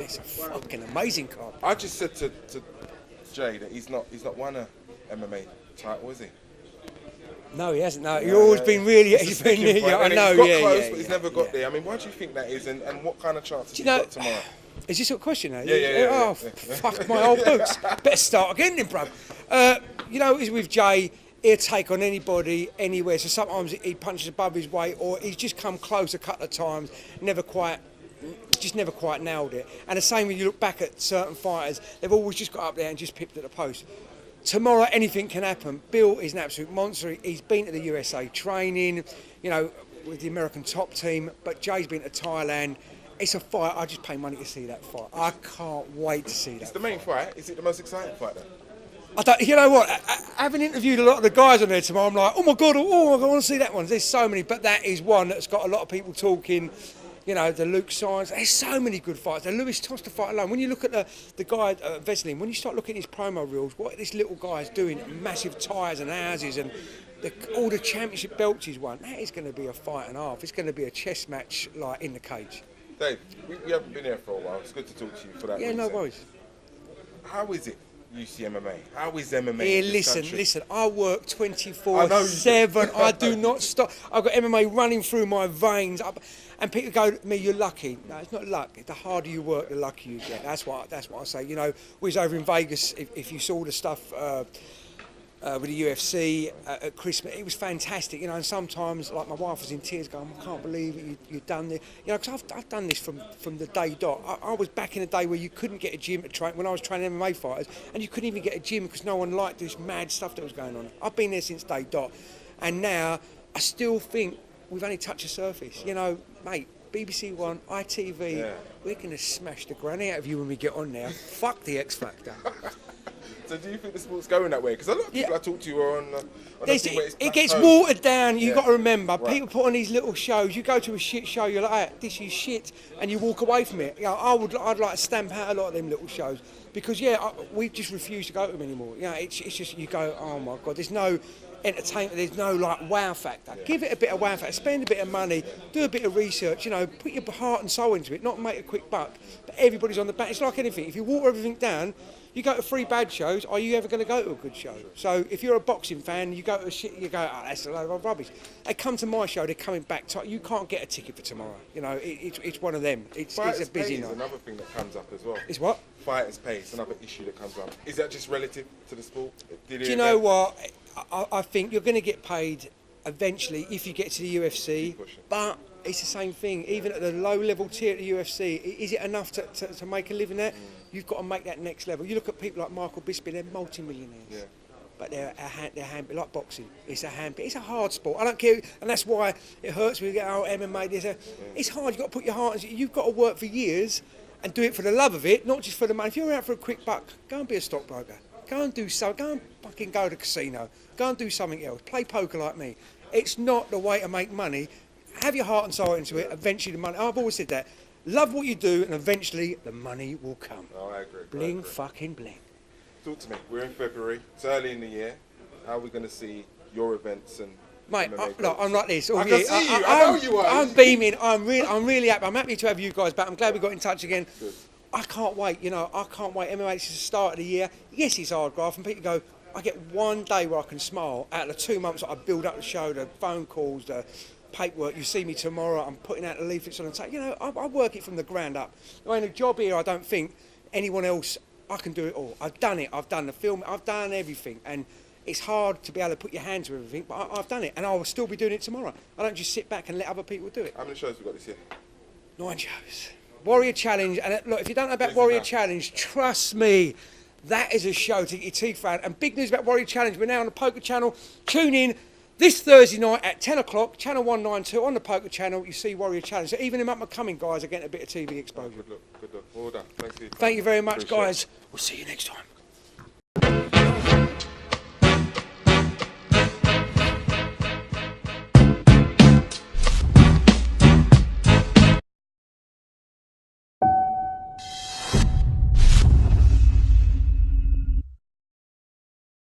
it's a fucking amazing card. I just said to Jay that he's not won a MMA title, is he? No, he hasn't. No, he's always been really. He's been. I know. He's got yeah, close, yeah, but he's never got there. I mean, why do you think that is, and what kind of chances he's got tomorrow? Is this a question now? Yeah. Fuck my old boots. Better start again then, bruv. You know, he's with Jay. He'll take on anybody, anywhere. So sometimes he punches above his weight, or he's just come close a couple of times, never quite nailed it. And the same when you look back at certain fighters, they've always just got up there and just pipped at the post. Tomorrow, anything can happen. Bill is an absolute monster. He's been to the USA training, you know, with the American top team, but Jay's been to Thailand. It's a fight. I just pay money to see that fight. I can't wait to see that. It's the main fight. Is it the most exciting fight then? You know what? Having interviewed a lot of the guys on there tomorrow, I'm like, oh my God, I want to see that one. There's so many, but that is one that's got a lot of people talking. You know, the Luke Signs. There's so many good fights. The Luiz Tosta fight alone. When you look at the guy, Veselin, when you start looking at his promo reels, what this little guy is doing, massive tyres and houses and all the championship belts he's won, that is going to be a fight and a half. It's going to be a chess match like in the cage. Dave, we haven't been here for a while. It's good to talk to you for that reason. Yeah, no worries. How is it? UCMMA. How is MMA? Here, listen. I work 24/7. I do not stop. I've got MMA running through my veins. And people go to me, "You're lucky." No, it's not luck. The harder you work, the luckier you get. That's what I say. You know, we was over in Vegas. If you saw the stuff with the UFC at Christmas, it was fantastic. You know, and sometimes, like my wife was in tears, going, "I can't believe it, you've done this." You know, because I've done this from the day dot. I was back in the day where you couldn't get a gym to train when I was training MMA fighters, and you couldn't even get a gym because no one liked this mad stuff that was going on. I've been there since day dot, and now I still think we've only touched the surface. You know, mate. BBC One, ITV, we're going to smash the granny out of you when we get on there. Fuck the X Factor. So do you think the sport's going that way? Because a lot of people I talk to are on it gets watered down. You've got to remember, people put on these little shows. You go to a shit show, you're like, hey, this is shit, and you walk away from it. You know, I'd like to stamp out a lot of them little shows because we just refuse to go to them anymore. You know, it's just you go, oh my God, there's no entertainment, there's no like wow factor. Give it a bit of wow factor, spend a bit of money, do a bit of research, you know, put your heart and soul into it, not make a quick buck, but everybody's on the back. It's like anything, if you water everything down, you go to 3 bad shows, are you ever going to go to a good show? So if you're a boxing fan, you go to you go, oh, that's a load of rubbish. They come to my show, they're coming back, you can't get a ticket for tomorrow. You know, it's one of them. It's a busy night. Another thing that comes up as well. It's what? Fighters' pay, it's another issue that comes up. Is that just relative to the sport? Do you know what? I think you're going to get paid eventually if you get to the UFC, but it's the same thing. Even at the low-level tier at the UFC, is it enough to make a living there? You've got to make that next level. You look at people like Michael Bisping, they're multi-millionaires. But they're like boxing. It's a hard sport. I don't care, and that's why it hurts when you get MMA. It's hard. You've got to put your heart into it. You've got to work for years and do it for the love of it, not just for the money. If you're out for a quick buck, go and be a stockbroker. Go and do something. Go and fucking go to the casino. Go and do something else. Play poker like me. It's not the way to make money. Have your heart and soul into it. Eventually the money. I've always said that. Love what you do, and eventually the money will come. Oh, I agree. Bling, fucking bling. Talk to me. We're in February. It's early in the year. How are we going to see your events and? Mate, look, I'm like this. I can see you. I know you are. I'm beaming. I'm really happy. I'm happy to have you guys back. I'm glad we got in touch again. Good. I can't wait. You know, I can't wait. MMA is the start of the year. Yes, it's hard graft, and people go, I get one day where I can smile out of the 2 months that I build up the show, the phone calls, the paperwork. You see me tomorrow. I'm putting out the leaflets on the tape. You know, I work it from the ground up. I mean, a job here, I don't think anyone else. I can do it all. I've done it. I've done the film. I've done everything, and it's hard to be able to put your hands to everything. But I've done it, and I will still be doing it tomorrow. I don't just sit back and let other people do it. How many shows have we got this year? 9 shows. Warrior Challenge, and look, if you don't know about Warrior Challenge, trust me, that is a show to get your teeth out. And big news about Warrior Challenge, we're now on the Poker Channel. Tune in this Thursday night at 10 o'clock, Channel 192 on the Poker Channel. You see Warrior Challenge. So even them up-and-coming guys are getting a bit of TV exposure. Good luck. Well done. Thanks for your time. Thank you very much, guys. We'll see you next time.